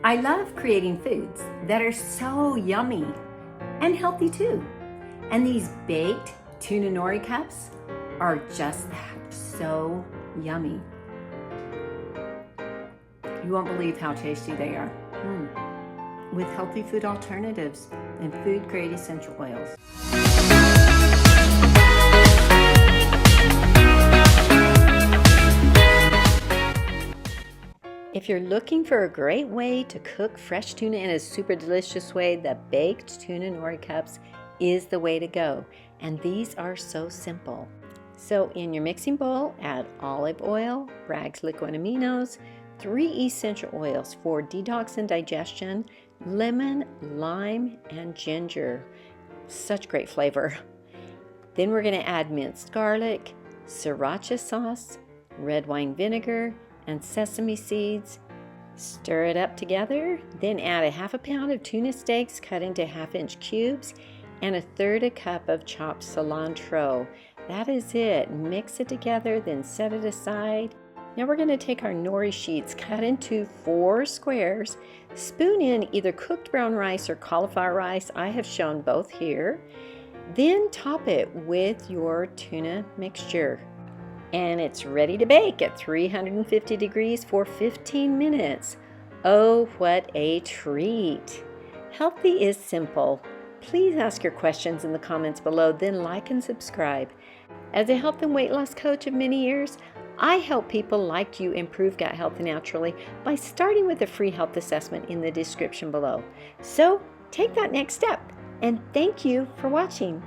I love creating foods that are so yummy and healthy too. And these baked tuna nori cups are just that, so yummy. You won't believe how tasty they are. With healthy food alternatives and food-grade essential oils. If you're looking for a great way to cook fresh tuna in a super delicious way, the Baked Tuna Nori Cups is the way to go. And these are so simple. So in your mixing bowl, add olive oil, Bragg's liquid aminos, 3 essential oils for detox and digestion, lemon, lime, and ginger. Such great flavor. Then we're going to add minced garlic, sriracha sauce, red wine vinegar, and sesame seeds. Stir it up together, then add a half a pound of tuna steaks cut into half-inch cubes and a 1/3 cup of chopped cilantro. That is it. Mix it together, then set it aside. Now we're going to take our nori sheets cut into 4 squares, spoon in either cooked brown rice or cauliflower rice. I have shown both here. Then top it with your tuna mixture. And it's ready to bake at 350 degrees for 15 minutes. Oh, what a treat! Healthy is simple. Please ask your questions in the comments below, then like and subscribe. As a health and weight loss coach of many years, I help people like you improve gut health naturally by starting with a free health assessment in the description below. So take that next step, and thank you for watching.